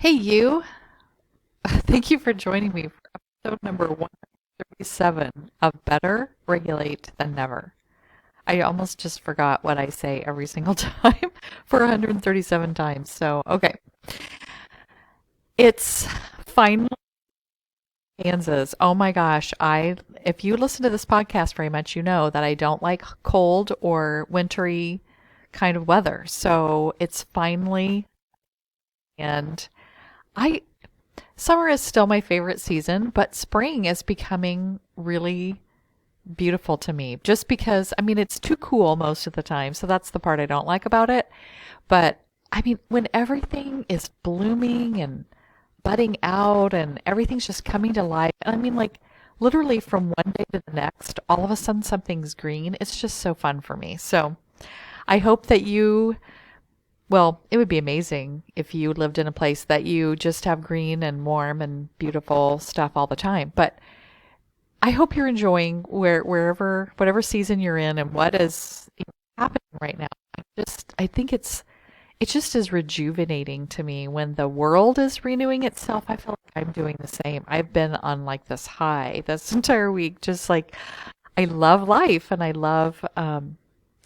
Hey, you. Thank you for joining me for episode number 137 of Better Regulate Than Never. I almost just forgot what I say every single time for 137 times. So, okay. It's finally Kansas. Oh my gosh. If you listen to this podcast very much, you know that I don't like cold or wintry kind of weather. So, it's finally, and I summer is still my favorite season, but spring is becoming really beautiful to me just because, I mean, it's too cool most of the time. So that's the part I don't like about it. But I mean, when everything is blooming and budding out and everything's just coming to life, and I mean, like, literally from one day to the next, all of a sudden something's green. It's just so fun for me. So I hope that well, it would be amazing if you lived in a place that you just have green and warm and beautiful stuff all the time. But I hope you're enjoying whatever season you're in and what is happening right now. I think it just is rejuvenating to me when the world is renewing itself. I feel like I'm doing the same. I've been on like this high this entire week, just like I love life and I love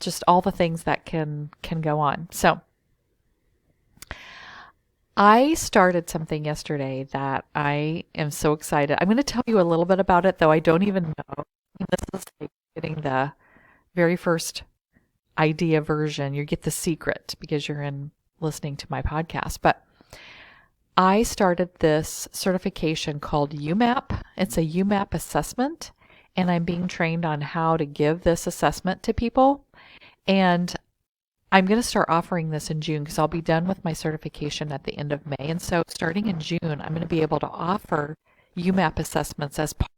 just all the things that can go on. So I started something yesterday that I am so excited. I'm going to tell you a little bit about it, though I don't even know. I mean, this is like getting the very first idea version. You get the secret because you're in listening to my podcast. But I started this certification called UMAP. It's a UMAP assessment, and I'm being trained on how to give this assessment to people. And I'm going to start offering this in June because I'll be done with my certification at the end of May. And so starting in June, I'm going to be able to offer UMAP assessments as part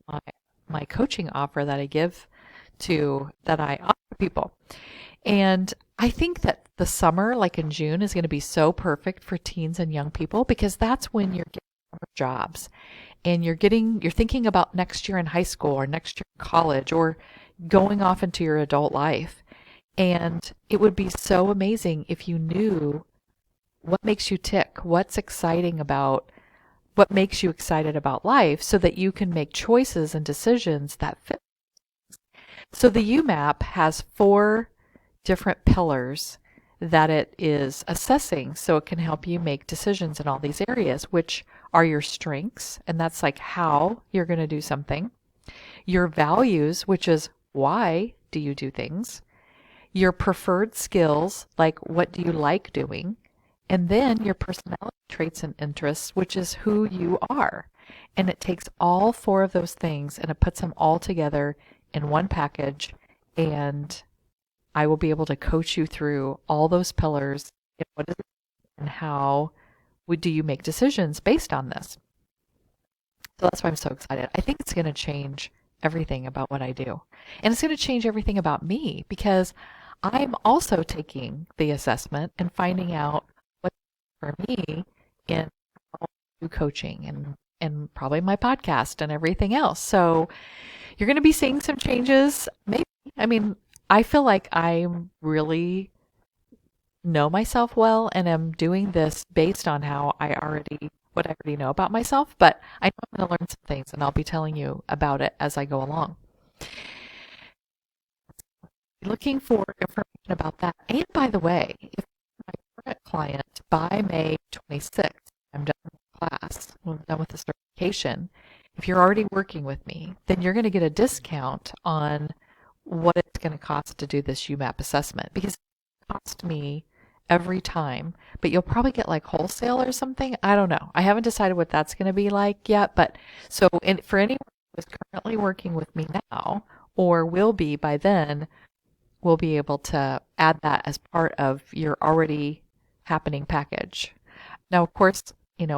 of my coaching offer that that I offer people. And I think that the summer, like in June, is going to be so perfect for teens and young people because that's when you're getting jobs and you're thinking about next year in high school or next year in college or going off into your adult life. And it would be so amazing if you knew what makes you tick, what makes you excited about life so that you can make choices and decisions that fit. So the UMAP has four different pillars that it is assessing so it can help you make decisions in all these areas, which are your strengths, and that's like how you're going to do something, your values, which is why do you do things, your preferred skills, like what do you like doing, and then your personality traits and interests, which is who you are. And it takes all four of those things and it puts them all together in one package. And I will be able to coach you through all those pillars and what is it and how do you make decisions based on this. So that's why I'm so excited. I think it's going to change everything about what I do. And it's going to change everything about me because I'm also taking the assessment and finding out what's for me in how I do coaching and probably my podcast and everything else. So you're going to be seeing some changes. Maybe, I mean, I feel like I really know myself well and am doing this based on what I already know about myself, but I know I'm going to learn some things and I'll be telling you about it as I go along. Looking for information about that. And by the way, if my current client by May 26th, I'm done with the class, I'm done with the certification. If you're already working with me, then you're going to get a discount on what it's going to cost to do this UMAP assessment because it cost me every time, but you'll probably get like wholesale or something. I don't know. I haven't decided what that's going to be like yet, but for anyone who is currently working with me now or will be by then, we'll be able to add that as part of your already happening package. Now, of course,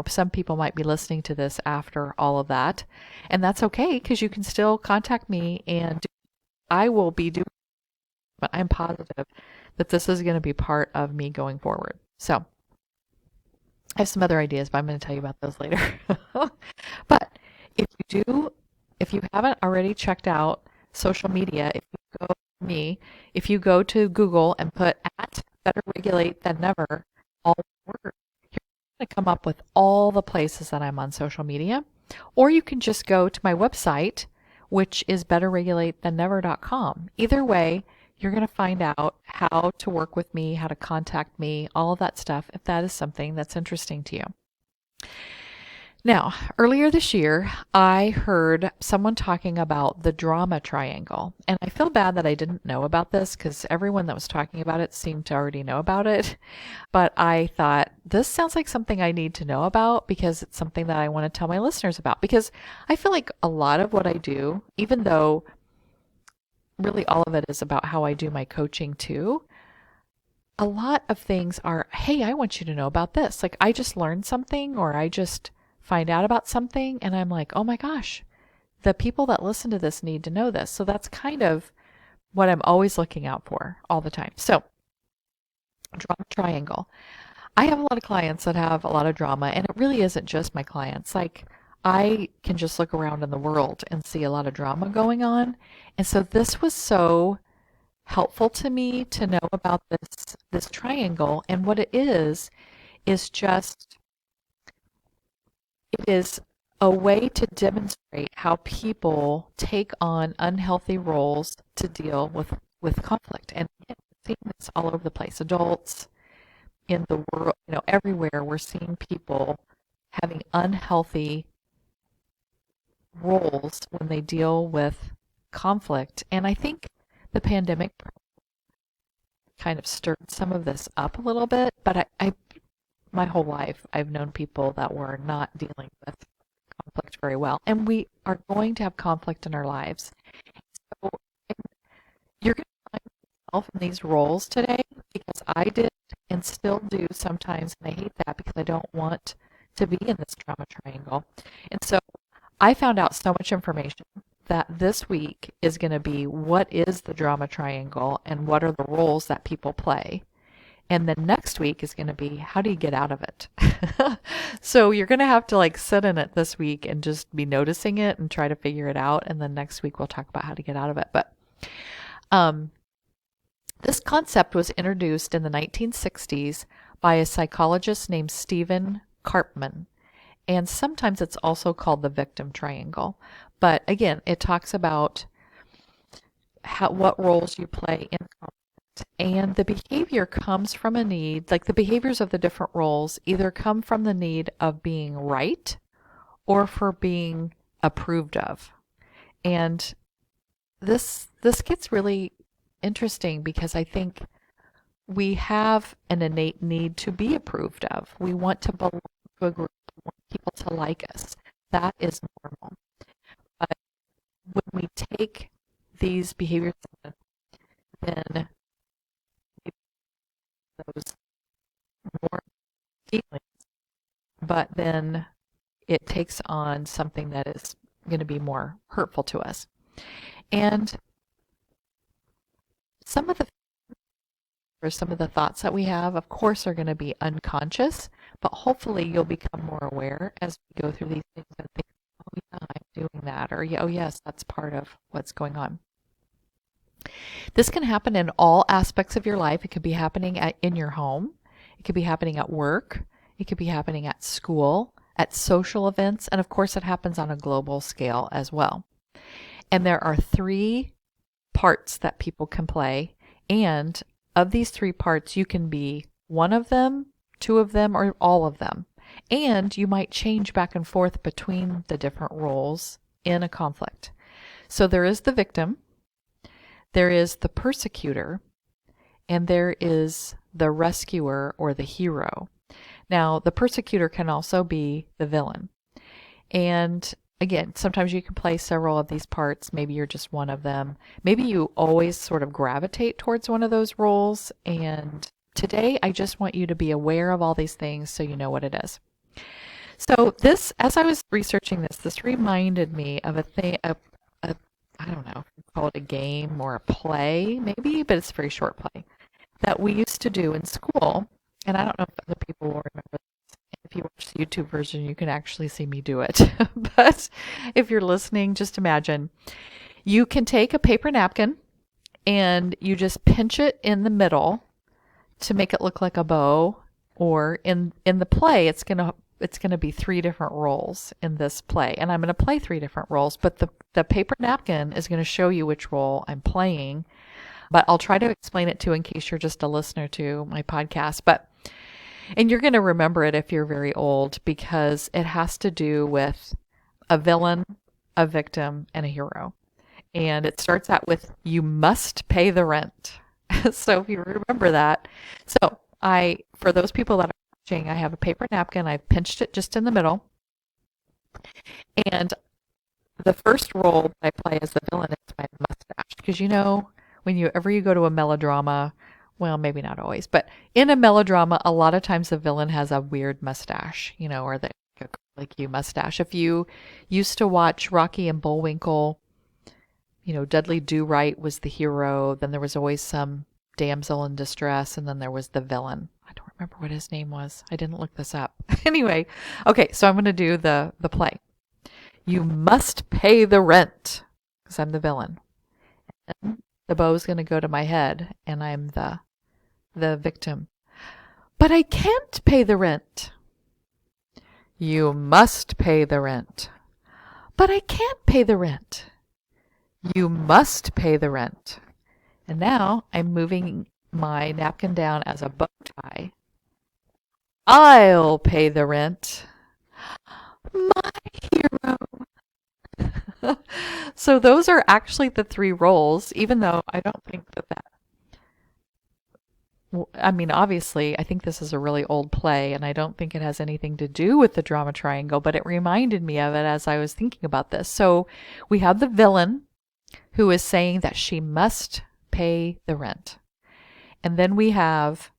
some people might be listening to this after all of that, and that's okay because you can still contact me and I will be doing, but I'm positive that this is going to be part of me going forward. So I have some other ideas, but I'm going to tell you about those later. But if you haven't already checked out social media, if you go to Google and put at Better Regulate Than Never, all word, going to come up with all the places that I'm on social media, or you can just go to my website, which is betterregulatethannever.com. Either way, you're going to find out how to work with me, how to contact me, all of that stuff, if that is something that's interesting to you. Now, earlier this year, I heard someone talking about the drama triangle, and I feel bad that I didn't know about this because everyone that was talking about it seemed to already know about it. But I thought, this sounds like something I need to know about because it's something that I want to tell my listeners about. Because I feel like a lot of what I do, even though really all of it is about how I do my coaching too, a lot of things are, hey, I want you to know about this. Like I just learned something, or I just find out about something and I'm like, oh my gosh, the people that listen to this need to know this. So that's kind of what I'm always looking out for all the time. So, drama triangle. I have a lot of clients that have a lot of drama, and it really isn't just my clients. Like, I can just look around in the world and see a lot of drama going on. And so this was so helpful to me to know about this triangle. And what it is just it is a way to demonstrate how people take on unhealthy roles to deal with conflict. And again, we're seeing this all over the place. Adults in the world, everywhere, we're seeing people having unhealthy roles when they deal with conflict. And I think the pandemic kind of stirred some of this up a little bit, but I my whole life, I've known people that were not dealing with conflict very well. And we are going to have conflict in our lives. So you're going to find yourself in these roles today, because I did and still do sometimes. And I hate that because I don't want to be in this drama triangle. And so I found out so much information that this week is going to be, what is the drama triangle and what are the roles that people play? And then next week is going to be, how do you get out of it? So you're going to have to sit in it this week and just be noticing it and try to figure it out. And then next week we'll talk about how to get out of it. But this concept was introduced in the 1960s by a psychologist named Stephen Karpman. And sometimes it's also called the victim triangle. But again, it talks about what roles you play in conflict. And the behavior comes from a need, like the behaviors of the different roles either come from the need of being right or for being approved of. And this gets really interesting because I think we have an innate need to be approved of. We want to belong to a group. We want people to like us. That is normal. But when we take these behaviors, then those more feelings, but then it takes on something that is going to be more hurtful to us. And some of the thoughts that we have, of course, are going to be unconscious, but hopefully you'll become more aware as we go through these things and think, oh yeah, I'm doing that, or oh yes, that's part of what's going on. This can happen in all aspects of your life. It could be happening in your home. It could be happening at work. It could be happening at school, at social events, and of course it happens on a global scale as well. And there are 3 parts that people can play, and of these 3 parts, you can be one of them, 2 of them, or all of them. And you might change back and forth between the different roles in a conflict. So there is the victim, there is the persecutor, and there is the rescuer or the hero. Now, the persecutor can also be the villain. And again, sometimes you can play several of these parts. Maybe you're just one of them. Maybe you always sort of gravitate towards one of those roles. And today, I just want you to be aware of all these things so you know what it is. So this, as I was researching this reminded me of a thing, I don't know if you call it a game or a play, maybe, but it's a very short play that we used to do in school. And I don't know if other people will remember this. If you watch the YouTube version, you can actually see me do it. But if you're listening, just imagine you can take a paper napkin and you just pinch it in the middle to make it look like a bow. Or in the play, it's gonna be three different roles in this play, and I'm gonna play three different roles. But the paper napkin is gonna show you which role I'm playing. But I'll try to explain it too in case you're just a listener to my podcast. And you're gonna remember it if you're very old because it has to do with a villain, a victim, and a hero. And it starts out with you must pay the rent. So if you remember that. So for those people that are watching, I have a paper napkin. I've pinched it just in the middle. And the first role I play as the villain is my mustache. Because whenever you go to a melodrama, well, maybe not always, but in a melodrama, a lot of times the villain has a weird mustache, or the like you mustache. If you used to watch Rocky and Bullwinkle, Dudley Do-Right was the hero. Then there was always some damsel in distress, and then there was the villain. I don't remember what his name was. I didn't look this up. Anyway, okay, so I'm going to do the play. You must pay the rent, because I'm the villain. And the bow's going to go to my head, and I'm the victim. But I can't pay the rent. You must pay the rent. But I can't pay the rent. You must pay the rent. And now I'm moving my napkin down as a bow tie. I'll pay the rent. My hero. So those are actually the three roles, even though I don't think obviously, I think this is a really old play, and I don't think it has anything to do with the drama triangle, but it reminded me of it as I was thinking about this. So we have the villain who is saying that she must pay the rent. And then we have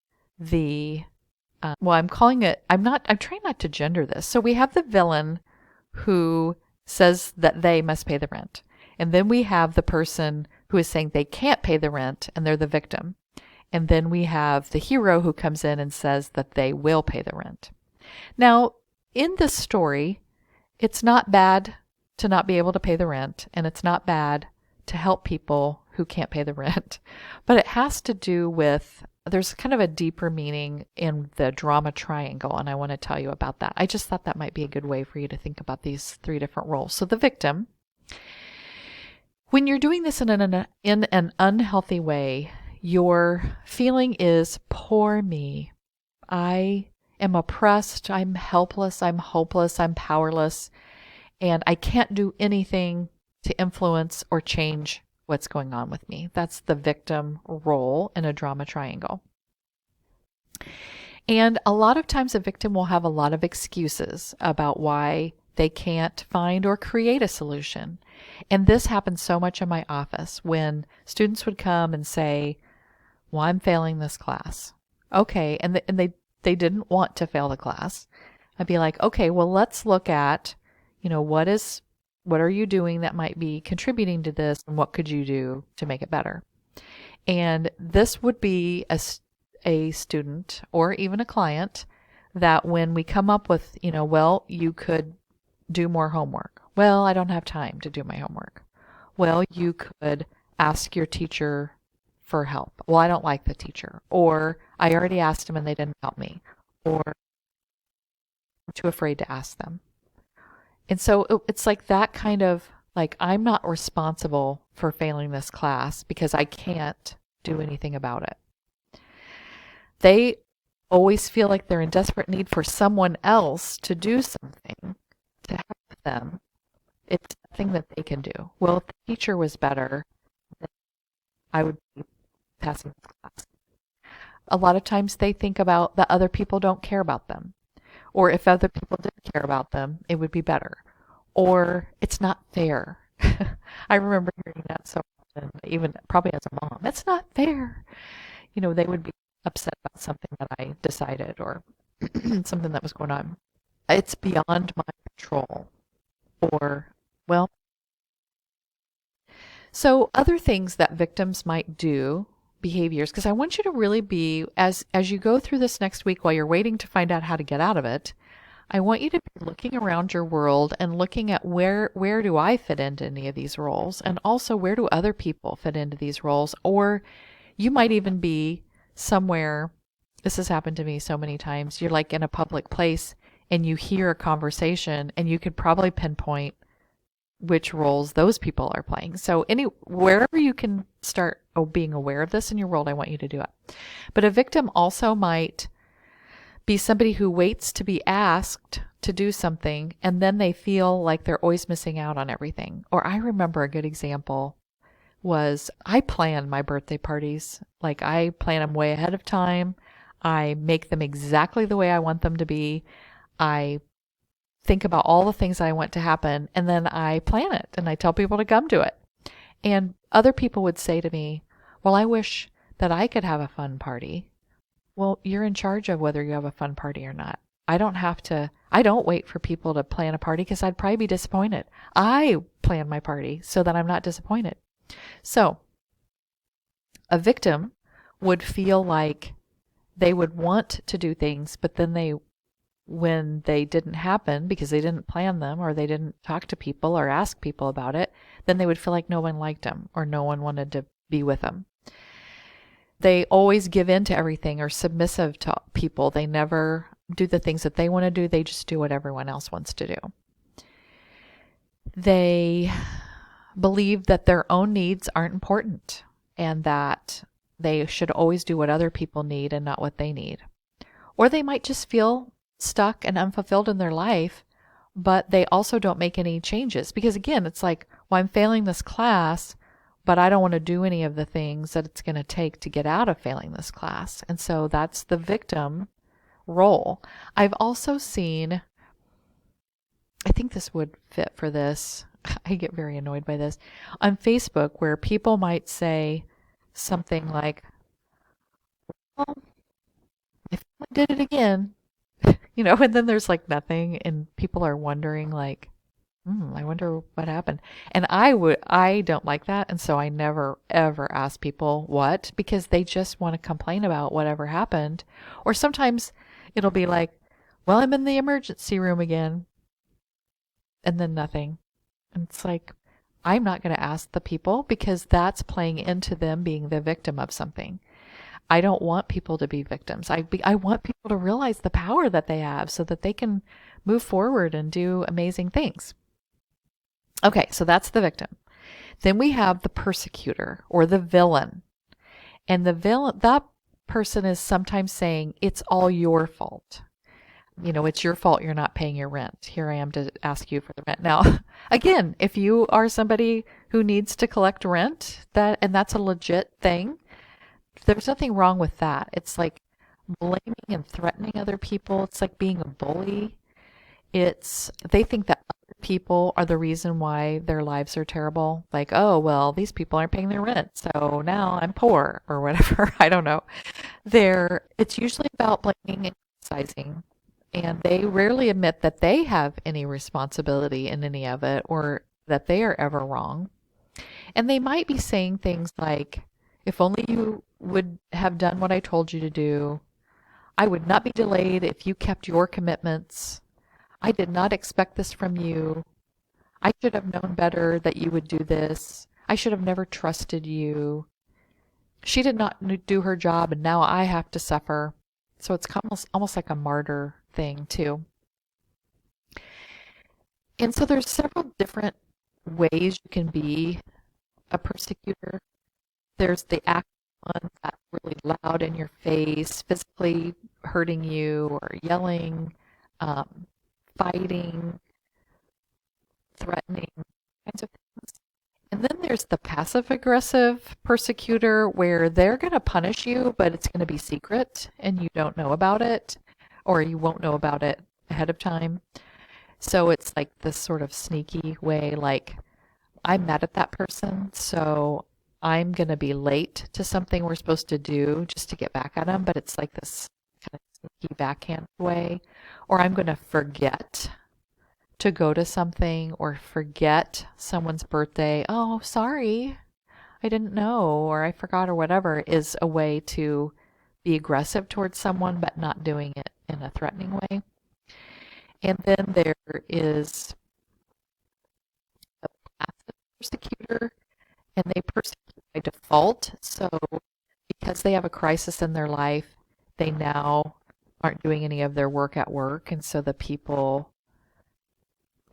I'm trying not to gender this. So we have the villain who says that they must pay the rent. And then we have the person who is saying they can't pay the rent, and they're the victim. And then we have the hero who comes in and says that they will pay the rent. Now, in this story, it's not bad to not be able to pay the rent, and it's not bad to help people who can't pay the rent. But it has to do with, there's kind of a deeper meaning in the drama triangle, and I want to tell you about that. I just thought that might be a good way for you to think about these three different roles. So the victim, when you're doing this in an unhealthy way, your feeling is, poor me. I am oppressed. I'm helpless. I'm hopeless. I'm powerless. And I can't do anything to influence or change what's going on with me. That's the victim role in a drama triangle. And a lot of times a victim will have a lot of excuses about why they can't find or create a solution. And this happens so much in my office when students would come and say, well, I'm failing this class. Okay, and they didn't want to fail the class. I'd be like, okay, well, let's look at, what are you doing that might be contributing to this, and what could you do to make it better? And this would be a student or even a client that when we come up with, well, you could do more homework. Well, I don't have time to do my homework. Well, you could ask your teacher for help. Well, I don't like the teacher. Or I already asked them and they didn't help me. Or I'm too afraid to ask them. And so it's like that kind of, like, I'm not responsible for failing this class because I can't do anything about it. They always feel like they're in desperate need for someone else to do something to help them. It's nothing that they can do. Well, if the teacher was better, then I would be passing this class. A lot of times they think about that other people don't care about them. Or if other people did care about them, it would be better. Or it's not fair. I remember hearing that so often, even probably as a mom. It's not fair. They would be upset about something that I decided or something that was going on. It's beyond my control. Or, well, so other things that victims might do, behaviors, because I want you to really be, as you go through this next week while you're waiting to find out how to get out of it, I want you to be looking around your world and looking at where do I fit into any of these roles, and also where do other people fit into these roles, or you might even be somewhere This has happened to me so many times. You're like in a public place and you hear a conversation and you could probably pinpoint which roles those people are playing. So wherever you can start being aware of this in your world, I want you to do it. But a victim also might be somebody who waits to be asked to do something and then they feel like they're always missing out on everything. Or I remember a good example was I plan my birthday parties. Like I plan them way ahead of time. I make them exactly the way I want them to be. I think about all the things I want to happen and then I plan it and I tell people to come to it. And other people would say to me, well, I wish that I could have a fun party. Well, you're in charge of whether you have a fun party or not. I don't wait for people to plan a party because I'd probably be disappointed. I plan my party so that I'm not disappointed. So a victim would feel like they would want to do things, but then when they didn't happen because they didn't plan them or they didn't talk to people or ask people about it, then they would feel like no one liked them or no one wanted to be with them. They always give in to everything or submissive to people. They never do the things that they want to do. They just do what everyone else wants to do. They believe that their own needs aren't important and that they should always do what other people need and not what they need. Or they might just feel stuck and unfulfilled in their life, but they also don't make any changes. Because again, it's like, well, I'm failing this class, but I don't want to do any of the things that it's going to take to get out of failing this class. And so that's the victim role. I've also seen, I think this would fit for this. I get very annoyed by this on Facebook where people might say something like, well, if I did it again, and then there's like nothing and people are wondering like, I wonder what happened. And I don't like that. And so I never, ever ask people what, because they just want to complain about whatever happened. Or sometimes it'll be like, well, I'm in the emergency room again. And then nothing. And it's like, I'm not going to ask the people because that's playing into them being the victim of something. I don't want people to be victims. I want people to realize the power that they have so that they can move forward and do amazing things. Okay, so that's the victim. Then we have the persecutor or the villain. And the villain, that person is sometimes saying, it's all your fault. It's your fault you're not paying your rent. Here I am to ask you for the rent. Now, again, if you are somebody who needs to collect rent, and that's a legit thing, there's nothing wrong with that. It's like blaming and threatening other people. It's like being a bully. They think that other people are the reason why their lives are terrible. Like, oh, well, these people aren't paying their rent, so now I'm poor or whatever. I don't know. It's usually about blaming and criticizing, and they rarely admit that they have any responsibility in any of it or that they are ever wrong. And they might be saying things like, if only you would have done what I told you to do. I would not be delayed if you kept your commitments. I did not expect this from you. I should have known better that you would do this. I should have never trusted you. She did not do her job and now I have to suffer. So it's almost like a martyr thing too. And so there's several different ways you can be a persecutor. There's the active one that's really loud in your face, physically hurting you or yelling, fighting, threatening, kinds of things. And then there's the passive-aggressive persecutor where they're going to punish you, but it's going to be secret and you don't know about it, or you won't know about it ahead of time. So it's like this sort of sneaky way, like, I'm mad at that person, so I'm going to be late to something we're supposed to do just to get back at them, but it's like this kind of sneaky backhand way. Or I'm going to forget to go to something or forget someone's birthday. Oh, sorry, I didn't know, or I forgot, or whatever, is a way to be aggressive towards someone but not doing it in a threatening way. And then there is a passive persecutor, and they persecute by default. So because they have a crisis in their life, they now aren't doing any of their work at work, and so the people,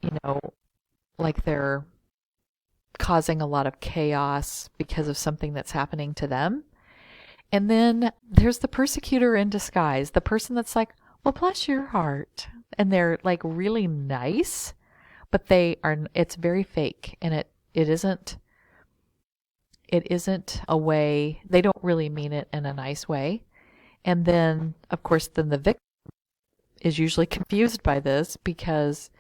you know, like they're causing a lot of chaos because of something that's happening to them. And then there's the persecutor in disguise, the person that's like, well, bless your heart. And they're like really nice, but it's very fake. And it isn't a way, they don't really mean it in a nice way. And then, of course, then the victim is usually confused by this because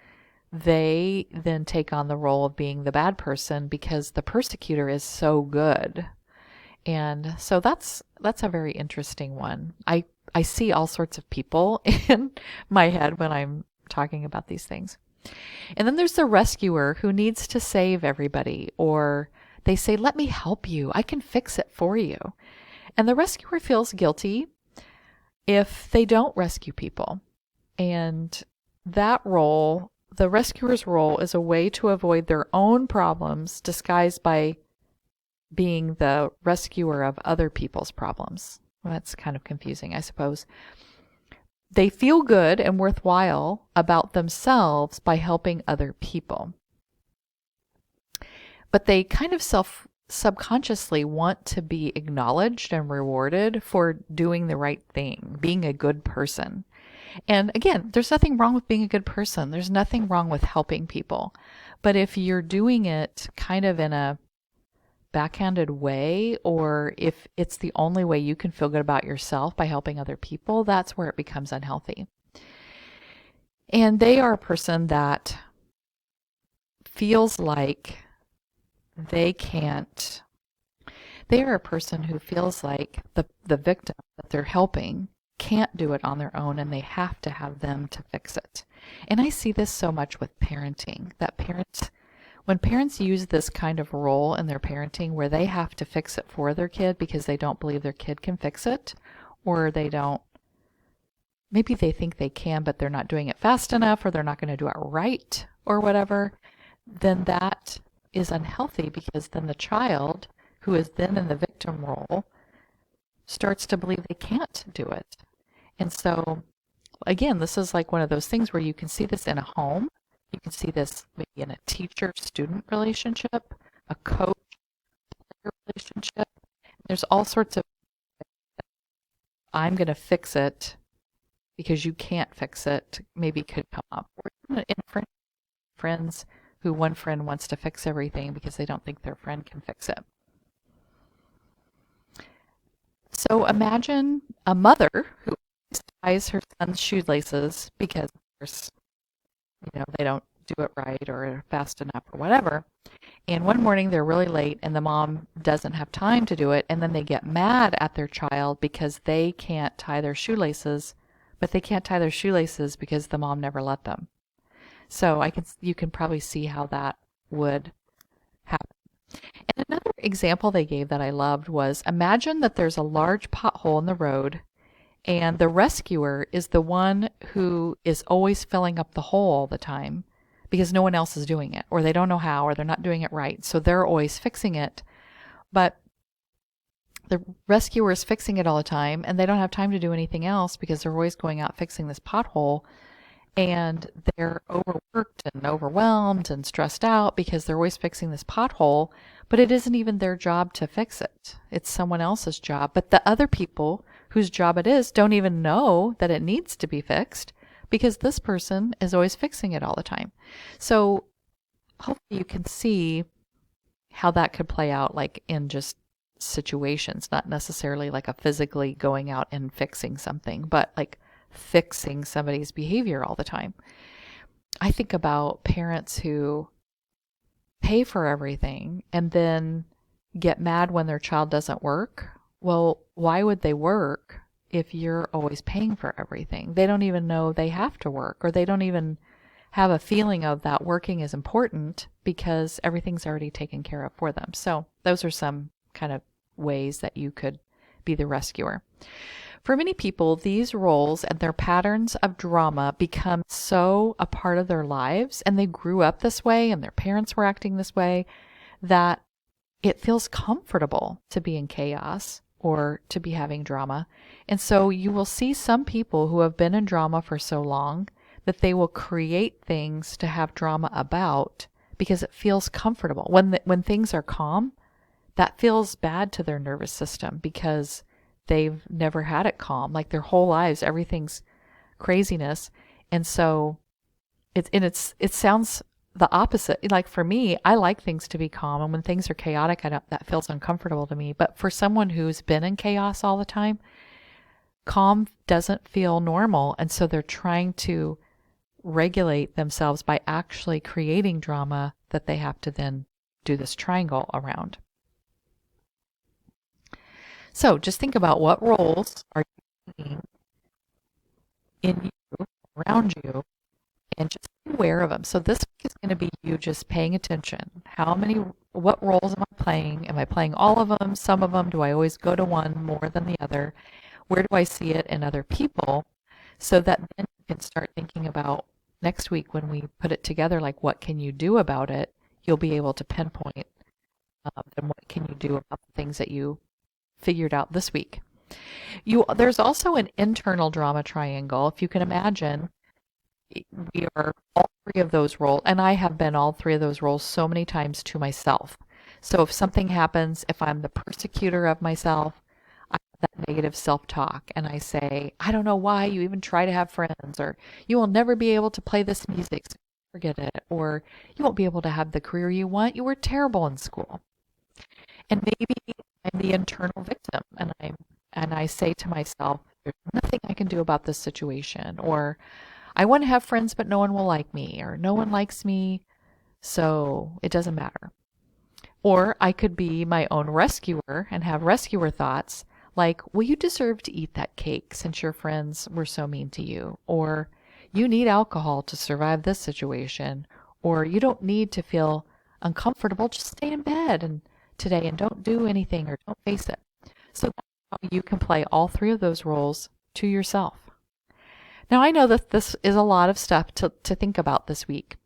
they then take on the role of being the bad person because the persecutor is so good. And so that's a very interesting one. I see all sorts of people in my head when I'm talking about these things. And then there's the rescuer who needs to save everybody, or they say, let me help you. I can fix it for you. And the rescuer feels guilty if they don't rescue people. And that role, the rescuer's role, is a way to avoid their own problems disguised by being the rescuer of other people's problems. Well, that's kind of confusing, I suppose. They feel good and worthwhile about themselves by helping other people. But they kind of subconsciously want to be acknowledged and rewarded for doing the right thing, being a good person. And again, there's nothing wrong with being a good person. There's nothing wrong with helping people. But if you're doing it kind of in a backhanded way, or if it's the only way you can feel good about yourself by helping other people, that's where it becomes unhealthy. And they are a person that feels like they are a person who feels like the victim that they're helping can't do it on their own, and they have to have them to fix it. And I see this so much with parenting, that when parents use this kind of role in their parenting where they have to fix it for their kid because they don't believe their kid can fix it, or maybe they think they can, but they're not doing it fast enough, or they're not going to do it right, or whatever, then that is unhealthy, because then the child, who is then in the victim role, starts to believe they can't do it. And so, again, this is like one of those things where you can see this in a home. You can see this maybe in a teacher-student relationship, a coach-player relationship. There's all sorts of, I'm going to fix it because you can't fix it, maybe could come up. Or in friends who one friend wants to fix everything because they don't think their friend can fix it. So imagine a mother who ties her son's shoelaces because, of course, they don't do it right or fast enough or whatever. And one morning they're really late and the mom doesn't have time to do it, and then they get mad at their child because they can't tie their shoelaces, but they can't tie their shoelaces because the mom never let them. So you can probably see how that would happen. And another example they gave that I loved was, imagine that there's a large pothole in the road and the rescuer is the one who is always filling up the hole all the time because no one else is doing it, or they don't know how, or they're not doing it right. So they're always fixing it. But the rescuer is fixing it all the time, and they don't have time to do anything else because they're always going out fixing this pothole. And they're overworked and overwhelmed and stressed out because they're always fixing this pothole, but it isn't even their job to fix it. It's someone else's job. But the other people whose job it is don't even know that it needs to be fixed because this person is always fixing it all the time. So hopefully you can see how that could play out, like in just situations, not necessarily like a physically going out and fixing something, but like fixing somebody's behavior all the time. I think about parents who pay for everything and then get mad when their child doesn't work. Well, why would they work if you're always paying for everything? They don't even know they have to work, or they don't even have a feeling of that working is important because everything's already taken care of for them. So those are some kind of ways that you could be the rescuer. For many people, these roles and their patterns of drama become so a part of their lives, and they grew up this way and their parents were acting this way, that it feels comfortable to be in chaos or to be having drama. And so you will see some people who have been in drama for so long that they will create things to have drama about because it feels comfortable. When things are calm, that feels bad to their nervous system because they've never had it calm. Like their whole lives, everything's craziness. And so it sounds the opposite. Like for me, I like things to be calm. And when things are chaotic, that feels uncomfortable to me. But for someone who's been in chaos all the time, calm doesn't feel normal. And so they're trying to regulate themselves by actually creating drama that they have to then do this triangle around. So just think about what roles are you playing in you, around you, and just be aware of them. So this week is going to be you just paying attention. What roles am I playing? Am I playing all of them? Some of them? Do I always go to one more than the other? Where do I see it in other people? So that then you can start thinking about next week when we put it together, like what can you do about it? You'll be able to pinpoint then what can you do about the things that you figured out this week. There's also an internal drama triangle. If you can imagine, we are all three of those roles, and I have been all three of those roles so many times to myself. So if something happens, if I'm the persecutor of myself, I have that negative self-talk, and I say, I don't know why you even try to have friends, or you will never be able to play this music, so forget it, or you won't be able to have the career you want, you were terrible in school. And maybe I'm the internal victim, and I say to myself, there's nothing I can do about this situation, or I want to have friends, but no one will like me, or no one likes me, so it doesn't matter. Or I could be my own rescuer and have rescuer thoughts like, well, you deserve to eat that cake since your friends were so mean to you, or you need alcohol to survive this situation, or you don't need to feel uncomfortable, just stay in bed today and don't do anything or don't face it. So that's how you can play all three of those roles to yourself. Now, I know that this is a lot of stuff to think about this week.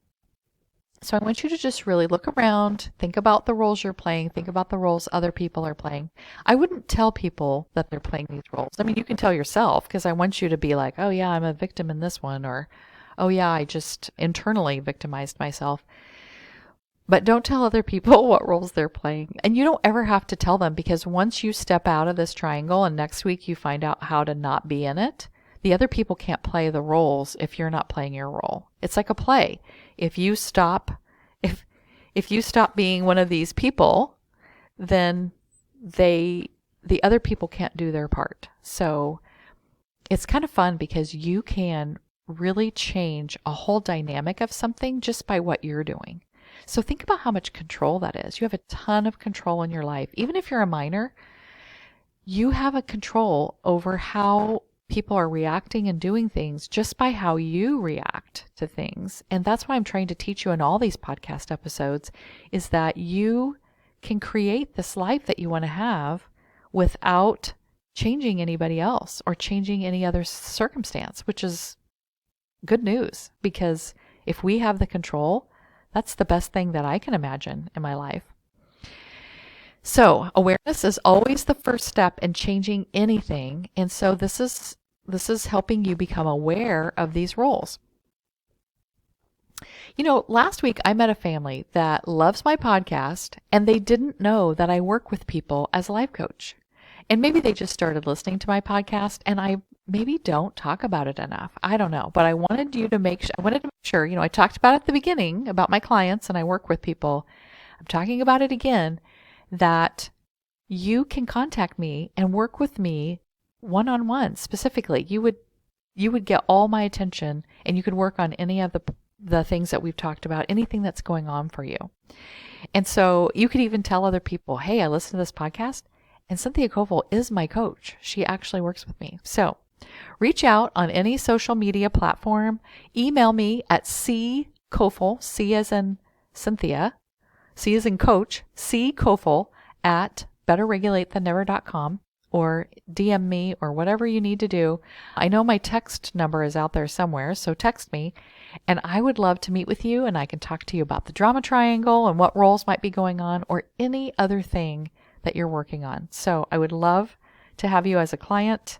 So I want you to just really look around, think about the roles you're playing, think about the roles other people are playing. I wouldn't tell people that they're playing these roles. I mean, you can tell yourself because I want you to be like, oh yeah, I'm a victim in this one, or oh yeah, I just internally victimized myself. But don't tell other people what roles they're playing. And you don't ever have to tell them because once you step out of this triangle and next week you find out how to not be in it, the other people can't play the roles if you're not playing your role. It's like a play. If you stop being one of these people, then the other people can't do their part. So it's kind of fun because you can really change a whole dynamic of something just by what you're doing. So think about how much control that is. You have a ton of control in your life. Even if you're a minor, you have a control over how people are reacting and doing things just by how you react to things. And that's why I'm trying to teach you in all these podcast episodes is that you can create this life that you want to have without changing anybody else or changing any other circumstance, which is good news because if we have the control, that's the best thing that I can imagine in my life. So awareness is always the first step in changing anything. And so this is helping you become aware of these roles. You know, last week I met a family that loves my podcast and they didn't know that I work with people as a life coach. And maybe they just started listening to my podcast and I maybe don't talk about it enough. I don't know, but I wanted to make sure, you know, I talked about it at the beginning about my clients and I work with people. I'm talking about it again, that you can contact me and work with me one-on-one specifically. You would get all my attention and you could work on any of the things that we've talked about, anything that's going on for you. And so you could even tell other people, hey, I listened to this podcast and Cynthia Koval is my coach. She actually works with me. So reach out on any social media platform. Email me at ckofel, C as in Cynthia, C as in coach, ckofel at betterregulatethannnever.com, or DM me or whatever you need to do. I know my text number is out there somewhere, so text me and I would love to meet with you and I can talk to you about the drama triangle and what roles might be going on or any other thing that you're working on. So I would love to have you as a client.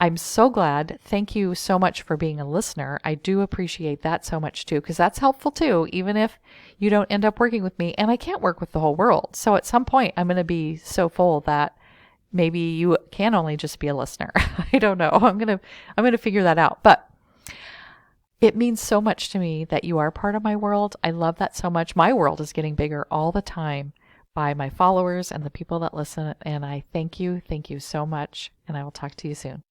I'm so glad. Thank you so much for being a listener. I do appreciate that so much too, because that's helpful too, even if you don't end up working with me. And I can't work with the whole world. So at some point, I'm going to be so full that maybe you can only just be a listener. I don't know. I'm going to figure that out. But it means so much to me that you are part of my world. I love that so much. My world is getting bigger all the time by my followers and the people that listen. And I thank you. Thank you so much. And I will talk to you soon.